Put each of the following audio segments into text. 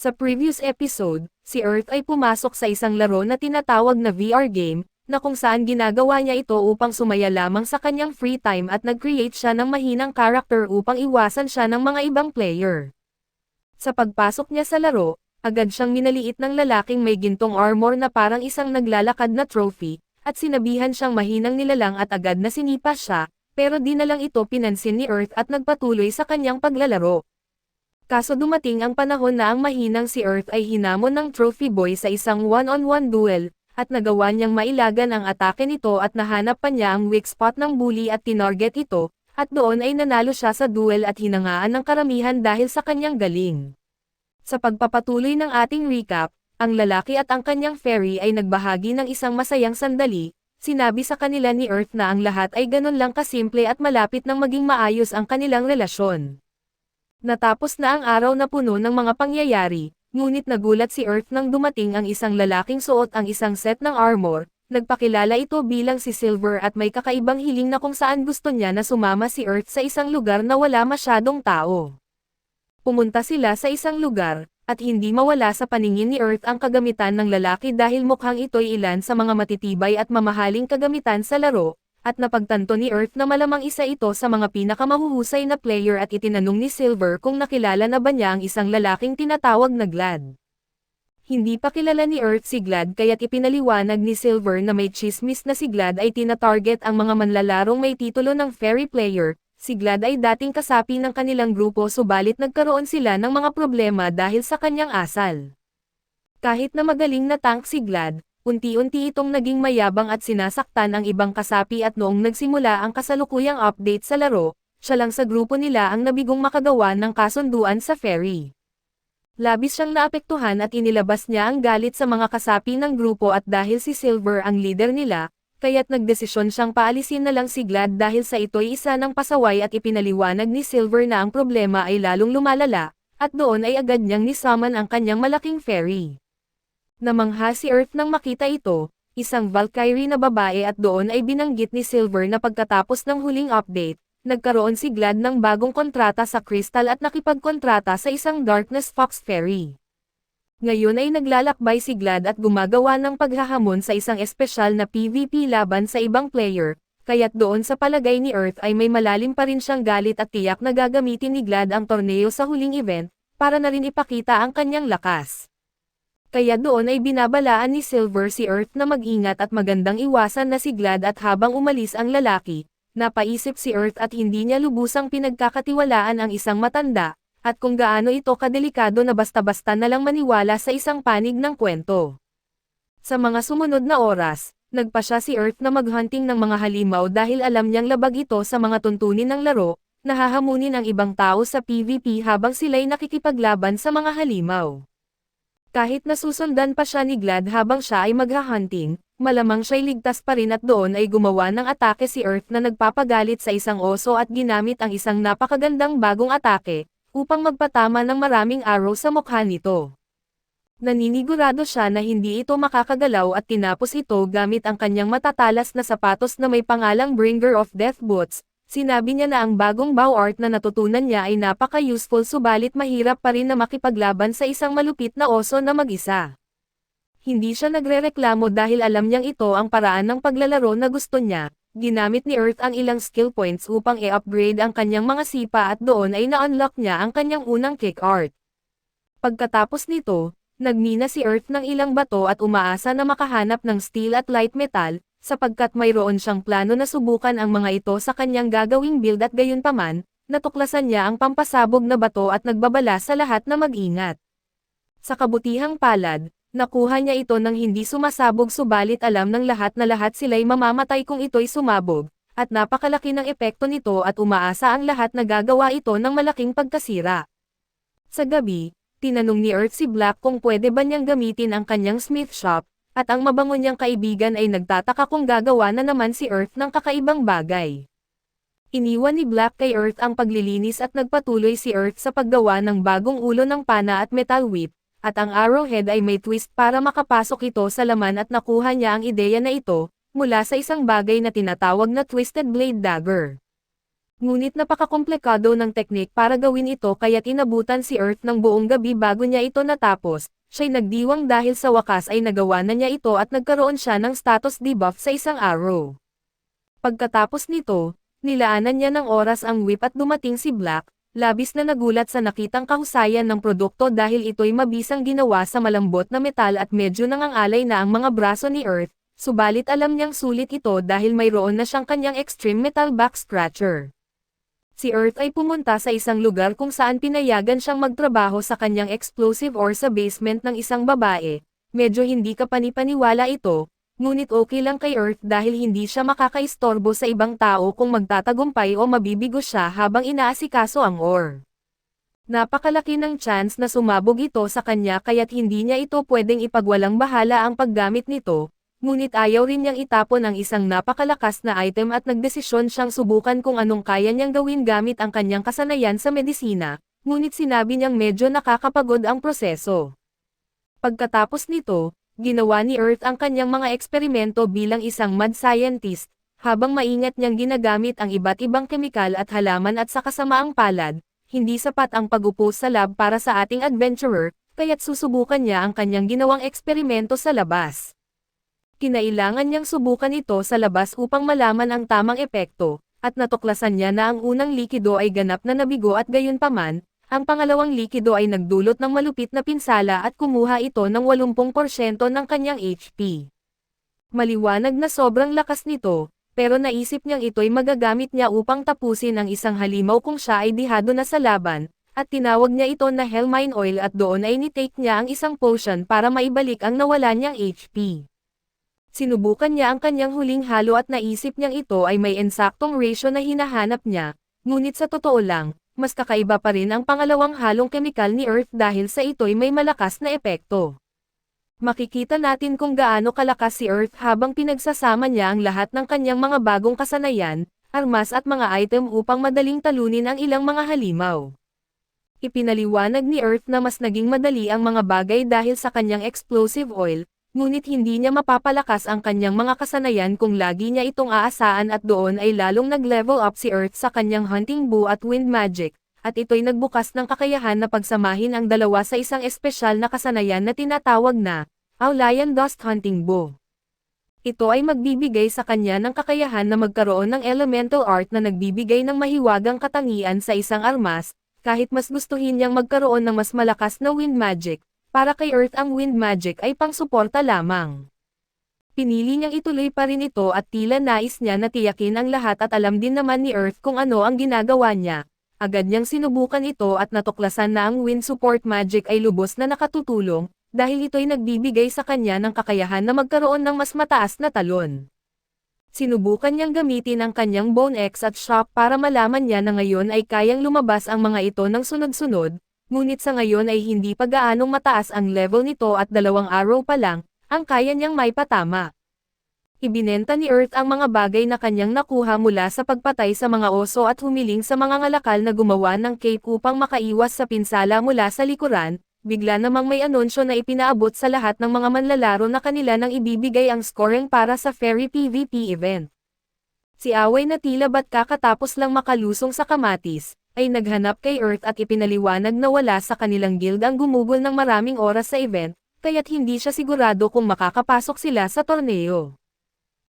Sa previous episode, si Earth ay pumasok sa isang laro na tinatawag na VR game, na kung saan ginagawa niya ito upang sumaya lamang sa kanyang free time at nag-create siya ng mahinang character upang iwasan siya ng mga ibang player. Sa pagpasok niya sa laro, agad siyang minaliit ng lalaking may gintong armor na parang isang naglalakad na trophy, at sinabihan siyang mahinang nilalang at agad na sinipa siya, pero di na lang ito pinansin ni Earth at nagpatuloy sa kanyang paglalaro. Kaso dumating ang panahon na ang mahinang si Earth ay hinamon ng Trophy Boy sa isang one-on-one duel, at nagawa niyang mailagan ang atake nito at nahanap pa niya ang weak spot ng bully at tinarget ito, at doon ay nanalo siya sa duel at hinangaan ng karamihan dahil sa kanyang galing. Sa pagpapatuloy ng ating recap, ang lalaki at ang kanyang fairy ay nagbahagi ng isang masayang sandali, sinabi sa kanila ni Earth na ang lahat ay ganun lang kasimple at malapit nang maging maayos ang kanilang relasyon. Natapos na ang araw na puno ng mga pangyayari, ngunit nagulat si Earth nang dumating ang isang lalaking suot ang isang set ng armor, nagpakilala ito bilang si Silver at may kakaibang hiling na kung saan gusto niya na sumama si Earth sa isang lugar na wala masyadong tao. Pumunta sila sa isang lugar, at hindi mawala sa paningin ni Earth ang kagamitan ng lalaki dahil mukhang ito'y ilan sa mga matitibay at mamahaling kagamitan sa laro, at napagtanto ni Earth na malamang isa ito sa mga pinakamahuhusay na player at itinanong ni Silver kung nakilala na ba niya ang isang lalaking tinatawag na Glad. Hindi pa kilala ni Earth si Glad kaya't ipinaliwanag ni Silver na may chismis na si Glad ay tinatarget ang mga manlalarong may titulo ng fairy player. Si Glad ay dating kasapi ng kanilang grupo subalit nagkaroon sila ng mga problema dahil sa kanyang asal. Kahit na magaling na tank si Glad, unti-unti itong naging mayabang at sinasaktan ang ibang kasapi at noong nagsimula ang kasalukuyang update sa laro, siya lang sa grupo nila ang nabigong makagawa ng kasunduan sa ferry. Labis siyang naapektuhan at inilabas niya ang galit sa mga kasapi ng grupo at dahil si Silver ang leader nila, kaya't nagdesisyon siyang paalisin na lang si Glad dahil sa ito'y isa ng pasaway at ipinaliwanag ni Silver na ang problema ay lalong lumalala, at doon ay agad niyang nisaman ang kanyang malaking ferry. Namangha si Earth nang makita ito, isang Valkyrie na babae at doon ay binanggit ni Silver na pagkatapos ng huling update, nagkaroon si Glad ng bagong kontrata sa Crystal at nakipagkontrata sa isang Darkness Fox Fairy. Ngayon ay naglalakbay si Glad at gumagawa ng paghahamon sa isang espesyal na PvP laban sa ibang player, kaya't doon sa palagay ni Earth ay may malalim pa rin siyang galit at tiyak na gagamitin ni Glad ang torneo sa huling event, para na rin ipakita ang kanyang lakas. Kaya doon ay binabalaan ni Silver si Earth na mag-ingat at magandang iwasan na si Glad at habang umalis ang lalaki, napaisip si Earth at hindi niya lubusang pinagkakatiwalaan ang isang matanda, at kung gaano ito kadelikado na basta-basta na lang maniwala sa isang panig ng kwento. Sa mga sumunod na oras, nagpasya si Earth na maghunting ng mga halimaw dahil alam niyang labag ito sa mga tuntunin ng laro, nahahamunin ang ibang tao sa PvP habang sila'y nakikipaglaban sa mga halimaw. Kahit nasusundan pa siya ni Glad habang siya ay maghahunting, malamang siya'y ligtas pa rin at doon ay gumawa ng atake si Earth na nagpapagalit sa isang oso at ginamit ang isang napakagandang bagong atake, upang magpatama ng maraming arrow sa mukha nito. Naninigurado siya na hindi ito makakagalaw at tinapos ito gamit ang kanyang matatalas na sapatos na may pangalang Bringer of Death Boots. Sinabi niya na ang bagong bow art na natutunan niya ay napaka-useful subalit mahirap pa rin na makipaglaban sa isang malupit na oso na mag-isa. Hindi siya nagrereklamo dahil alam niyang ito ang paraan ng paglalaro na gusto niya. Ginamit ni Earth ang ilang skill points upang i-upgrade ang kanyang mga sipa at doon ay na-unlock niya ang kanyang unang kick art. Pagkatapos nito, nagmina si Earth ng ilang bato at umaasa na makahanap ng steel at light metal, sapagkat mayroon siyang plano na subukan ang mga ito sa kanyang gagawing build at gayunpaman, natuklasan niya ang pampasabog na bato at nagbabala sa lahat na mag-ingat. Sa kabutihang palad, nakuha niya ito nang hindi sumasabog subalit alam ng lahat na lahat sila'y mamamatay kung ito'y sumabog, at napakalaki ng epekto nito at umaasa ang lahat na gagawa ito ng malaking pagkasira. Sa gabi, tinanong ni Earth si Black kung pwede ba niyang gamitin ang kanyang smith shop, at ang mabango niyang kaibigan ay nagtataka kung gagawa na naman si Earth ng kakaibang bagay. Iniwan ni Black kay Earth ang paglilinis at nagpatuloy si Earth sa paggawa ng bagong ulo ng pana at metal whip, at ang arrowhead ay may twist para makapasok ito sa laman at nakuha niya ang ideya na ito, mula sa isang bagay na tinatawag na Twisted Blade Dagger. Ngunit napakakomplikado ng teknik para gawin ito kaya't inabutan si Earth ng buong gabi bago niya ito natapos. Siya'y nagdiwang dahil sa wakas ay nagawa na niya ito at nagkaroon siya ng status debuff sa isang araw. Pagkatapos nito, nilaanan niya ng oras ang whip at dumating si Black, labis na nagulat sa nakitang kahusayan ng produkto dahil ito'y mabisang ginawa sa malambot na metal at medyo nangangalay na ang mga braso ni Earth, subalit alam niyang sulit ito dahil mayroon na siyang kanyang extreme metal back scratcher. Si Earth ay pumunta sa isang lugar kung saan pinayagan siyang magtrabaho sa kanyang explosive ore sa basement ng isang babae. Medyo hindi kapani-paniwala ito, ngunit okay lang kay Earth dahil hindi siya makakaistorbo sa ibang tao kung magtatagumpay o mabibigo siya habang inaasikaso ang ore. Napakalaki ng chance na sumabog ito sa kanya kaya't hindi niya ito pwedeng ipagwalang bahala ang paggamit nito. Ngunit ayaw rin niyang itapon ang isang napakalakas na item at nagdesisyon siyang subukan kung anong kaya niyang gawin gamit ang kanyang kasanayan sa medisina, ngunit sinabi niyang medyo nakakapagod ang proseso. Pagkatapos nito, ginawa ni Earth ang kanyang mga eksperimento bilang isang mad scientist, habang maingat niyang ginagamit ang iba't ibang kemikal at halaman at sa kasamaang palad, hindi sapat ang pag-upo sa lab para sa ating adventurer, kaya't susubukan niya ang kanyang ginawang eksperimento sa labas. Kinailangan niyang subukan ito sa labas upang malaman ang tamang epekto, at natuklasan niya na ang unang likido ay ganap na nabigo at gayunpaman, ang pangalawang likido ay nagdulot ng malupit na pinsala at kumuha ito ng 80% ng kanyang HP. Maliwanag na sobrang lakas nito, pero naisip niyang ito'y magagamit niya upang tapusin ang isang halimaw kung siya ay dihado na sa laban, at tinawag niya ito na Hellmine Oil at doon ay nitake niya ang isang potion para maibalik ang nawala niyang HP. Sinubukan niya ang kanyang huling halo at naisip niyang ito ay may ensaktong ratio na hinahanap niya, ngunit sa totoo lang, mas kakaiba pa rin ang pangalawang halong kemikal ni Earth dahil sa ito'y may malakas na epekto. Makikita natin kung gaano kalakas si Earth habang pinagsasama niya ang lahat ng kanyang mga bagong kasanayan, armas at mga item upang madaling talunin ang ilang mga halimaw. Ipinaliwanag ni Earth na mas naging madali ang mga bagay dahil sa kanyang explosive oil, ngunit hindi niya mapapalakas ang kanyang mga kasanayan kung lagi niya itong aasaan at doon ay lalong nag-level up si Earth sa kanyang hunting bow at wind magic, at ito'y nagbukas ng kakayahan na pagsamahin ang dalawa sa isang espesyal na kasanayan na tinatawag na Aulian Dust Hunting Bow. Ito ay magbibigay sa kanya ng kakayahan na magkaroon ng elemental art na nagbibigay ng mahiwagang katangian sa isang armas, kahit mas gustuhin niyang magkaroon ng mas malakas na wind magic. Para kay Earth ang wind magic ay pangsuporta lamang. Pinili niyang ituloy pa rin ito at tila nais niya na tiyakin ang lahat at alam din naman ni Earth kung ano ang ginagawa niya. Agad niyang sinubukan ito at natuklasan na ang wind support magic ay lubos na nakatutulong, dahil ito'y nagbibigay sa kanya ng kakayahan na magkaroon ng mas mataas na talon. Sinubukan niyang gamitin ang kanyang Bone X at Shock para malaman niya na ngayon ay kayang lumabas ang mga ito ng sunod-sunod, ngunit sa ngayon ay hindi pa gaanong mataas ang level nito at 2 araw pa lang, ang kaya niyang maipatama. Ibinenta ni Earth ang mga bagay na kanyang nakuha mula sa pagpatay sa mga oso at humiling sa mga ngalakal na gumawa ng cape upang makaiwas sa pinsala mula sa likuran, bigla namang may anunsyo na ipinaabot sa lahat ng mga manlalaro na kanila nang ibibigay ang scoring para sa Fairy PvP event. Si Away na tila ba't kakatapos lang makalusong sa kamatis, ay naghanap kay Earth at ipinaliwanag na wala sa kanilang guild ang gumugol ng maraming oras sa event, kaya't hindi siya sigurado kung makakapasok sila sa torneo.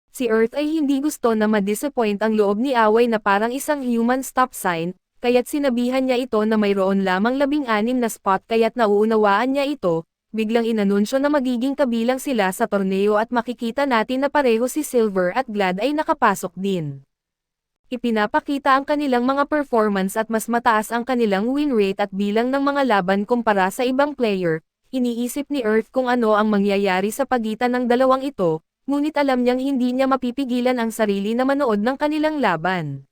Si Earth ay hindi gusto na ma-disappoint ang loob ni Away na parang isang human stop sign, kaya't sinabihan niya ito na mayroon lamang 16 na spot kaya't nauunawaan niya ito, biglang inanunsyo na magiging kabilang sila sa torneo at makikita natin na pareho si Silver at Glad ay nakapasok din. Ipinapakita ang kanilang mga performance at mas mataas ang kanilang win rate at bilang ng mga laban kumpara sa ibang player. Iniisip ni Earth kung ano ang mangyayari sa pagitan ng dalawang ito, ngunit alam niyang hindi niya mapipigilan ang sarili na manood ng kanilang laban.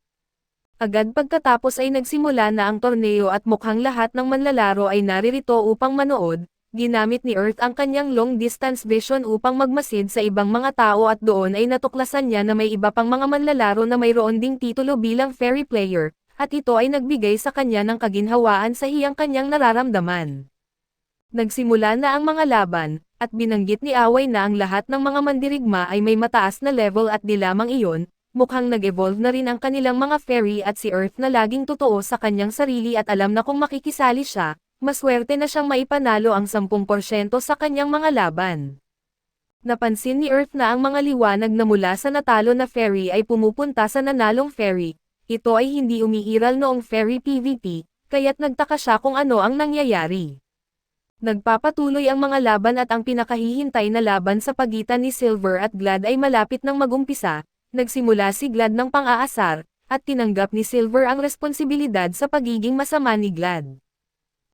Agad pagkatapos ay nagsimula na ang torneo at mukhang lahat ng manlalaro ay naririto upang manood. Ginamit ni Earth ang kanyang long-distance vision upang magmasid sa ibang mga tao at doon ay natuklasan niya na may iba pang mga manlalaro na mayroon ding titulo bilang fairy player, at ito ay nagbigay sa kanya ng kaginhawaan sa hiyang kanyang nararamdaman. Nagsimula na ang mga laban, at binanggit ni Away na ang lahat ng mga mandirigma ay may mataas na level at di lamang iyon, mukhang nag-evolve na rin ang kanilang mga fairy at si Earth na laging totoo sa kanyang sarili at alam na kung makikisali siya, maswerte na siyang maipanalo ang 10% sa kanyang mga laban. Napansin ni Earth na ang mga liwanag na mula sa natalo na fairy ay pumupunta sa nanalong fairy. Ito ay hindi umiiral noong fairy PvP, kaya't nagtaka siya kung ano ang nangyayari. Nagpapatuloy ang mga laban at ang pinakahihintay na laban sa pagitan ni Silver at Glad ay malapit nang magumpisa. Nagsimula si Glad ng pang-aasar, at tinanggap ni Silver ang responsibilidad sa pagiging masama ni Glad.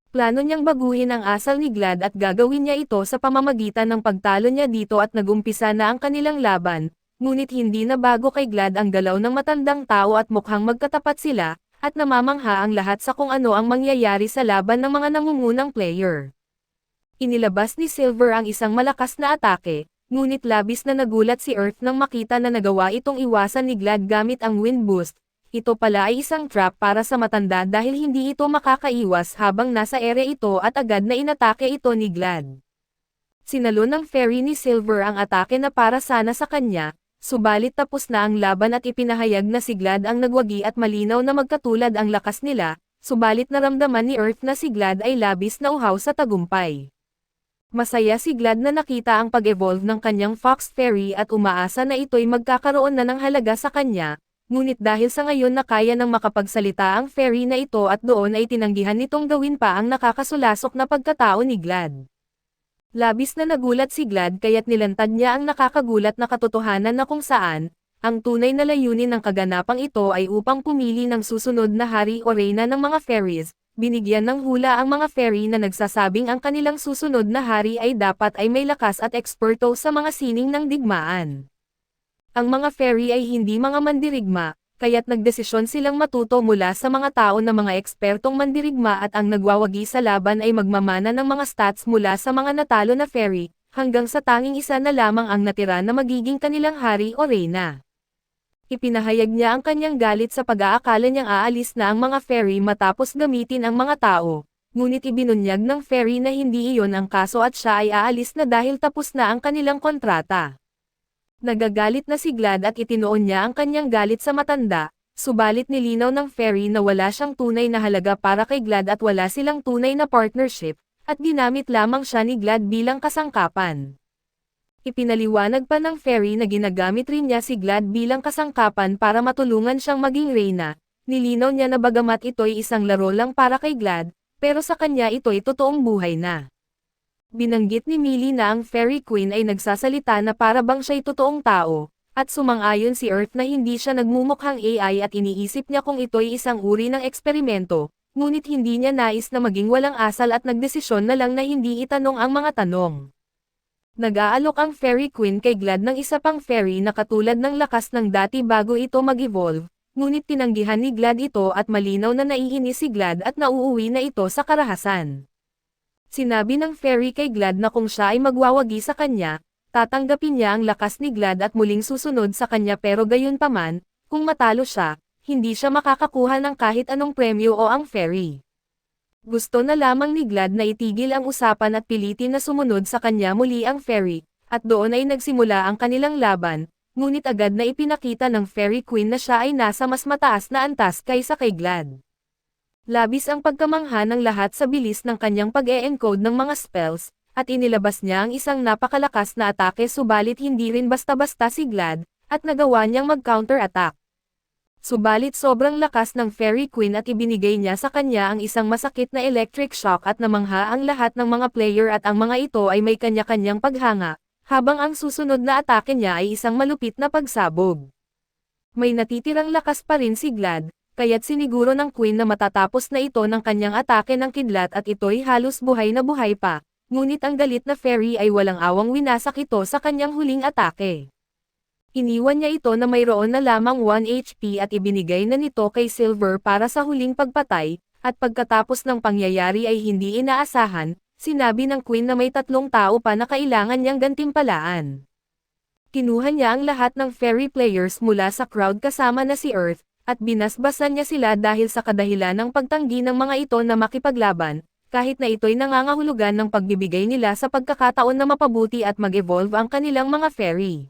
Plano niyang baguhin ang asal ni Glad at gagawin niya ito sa pamamagitan ng pagtalo niya dito at nagumpisa na ang kanilang laban, ngunit hindi na bago kay Glad ang galaw ng matandang tao at mukhang magkatapat sila, at namamangha ang lahat sa kung ano ang mangyayari sa laban ng mga nangungunang player. Inilabas ni Silver ang isang malakas na atake, ngunit labis na nagulat si Earth nang makita na nagawa itong iwasan ni Glad gamit ang Wind Boost. Ito pala ay isang trap para sa matanda dahil hindi ito makakaiwas habang nasa ere ito at agad na inatake ito ni Glad. Sinalo ng fairy ni Silver ang atake na para sana sa kanya, subalit tapos na ang laban at ipinahayag na si Glad ang nagwagi at malinaw na magkatulad ang lakas nila, subalit naramdaman ni Earth na si Glad ay labis na uhaw sa tagumpay. Masaya si Glad na nakita ang pag-evolve ng kanyang Fox Fairy at umaasa na ito'y magkakaroon na ng halaga sa kanya, ngunit dahil sa ngayon na kaya nang makapagsalita ang fairy na ito at doon ay tinanggihan nitong gawin pa ang nakakasulasok na pagkatao ni Glad. Labis na nagulat si Glad kaya't nilantad niya ang nakakagulat na katotohanan na kung saan, ang tunay na layunin ng kaganapang ito ay upang pumili ng susunod na hari o reyna ng mga fairies. Binigyan ng hula ang mga fairy na nagsasabing ang kanilang susunod na hari ay dapat ay may lakas at eksperto sa mga sining ng digmaan. Ang mga fairy ay hindi mga mandirigma, kaya't nagdesisyon silang matuto mula sa mga tao na mga ekspertong mandirigma at ang nagwawagi sa laban ay magmamana ng mga stats mula sa mga natalo na fairy, hanggang sa tanging isa na lamang ang natira na magiging kanilang hari o reyna. Ipinahayag niya ang kanyang galit sa pag-aakala niyang aalis na ang mga fairy matapos gamitin ang mga tao, ngunit ibinunyag ng fairy na hindi iyon ang kaso at siya ay aalis na dahil tapos na ang kanilang kontrata. Nagagalit na si Glad at itinoon niya ang kanyang galit sa matanda, subalit nilinaw ng fairy na wala siyang tunay na halaga para kay Glad at wala silang tunay na partnership, at ginamit lamang siya ni Glad bilang kasangkapan. Ipinaliwanag pa ng fairy na ginagamit rin niya si Glad bilang kasangkapan para matulungan siyang maging reyna. Nilinaw niya na bagamat ito'y isang laro lang para kay Glad, pero sa kanya ito'y totoong buhay na. Binanggit ni Millie na ang Fairy Queen ay nagsasalita na para bang siya'y totoong tao, at sumang-ayon si Earth na hindi siya nagmumukhang AI at iniisip niya kung ito'y isang uri ng eksperimento, ngunit hindi niya nais na maging walang asal at nagdesisyon na lang na hindi itanong ang mga tanong. Nag-aalok ang Fairy Queen kay Glad ng isa pang fairy na katulad ng lakas ng dati bago ito mag-evolve, ngunit tinanggihan ni Glad ito at malinaw na naiinis si Glad at nauuwi na ito sa karahasan. Sinabi ng fairy kay Glad na kung siya ay magwawagi sa kanya, tatanggapin niya ang lakas ni Glad at muling susunod sa kanya pero gayunpaman, kung matalo siya, hindi siya makakakuha ng kahit anong premyo o ang fairy. Gusto na lamang ni Glad na itigil ang usapan at pilitin na sumunod sa kanya muli ang fairy, at doon ay nagsimula ang kanilang laban, ngunit agad na ipinakita ng Fairy Queen na siya ay nasa mas mataas na antas kaysa kay Glad. Labis ang pagkamangha ng lahat sa bilis ng kanyang pag-e-encode ng mga spells, at inilabas niya ang isang napakalakas na atake subalit hindi rin basta-basta si Glad, at nagawa niyang mag-counter-attack. Subalit sobrang lakas ng Fairy Queen at ibinigay niya sa kanya ang isang masakit na electric shock at namangha ang lahat ng mga player at ang mga ito ay may kanya-kanyang paghanga, habang ang susunod na atake niya ay isang malupit na pagsabog. May natitirang lakas pa rin si Glad, kaya't siniguro ng Queen na matatapos na ito ng kanyang atake ng kidlat at ito'y halos buhay na buhay pa, ngunit ang galit na fairy ay walang awang winasak ito sa kanyang huling atake. Iniwan niya ito na mayroon na lamang 1 HP at ibinigay na nito kay Silver para sa huling pagpatay, at pagkatapos ng pangyayari ay hindi inaasahan, sinabi ng Queen na may 3 tao pa na kailangan niyang gantimpalaan. Kinuha niya ang lahat ng fairy players mula sa crowd kasama na si Earth, at binasbasan niya sila dahil sa kadahilan ng pagtanggi ng mga ito na makipaglaban, kahit na ito'y nangangahulugan ng pagbibigay nila sa pagkakataon na mapabuti at mag-evolve ang kanilang mga fairy.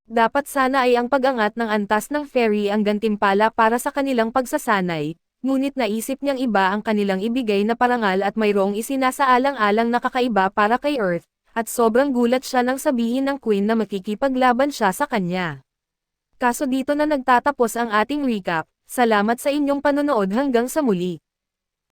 Dapat sana ay ang pag-angat ng antas ng fairy ang gantimpala para sa kanilang pagsasanay, ngunit naisip niyang iba ang kanilang ibigay na parangal at mayroong isinasaalang-alang na kakaiba para kay Earth, at sobrang gulat siya nang sabihin ng Queen na makikipaglaban siya sa kanya. Kaso dito na nagtatapos ang ating recap, salamat sa inyong panonood hanggang sa muli.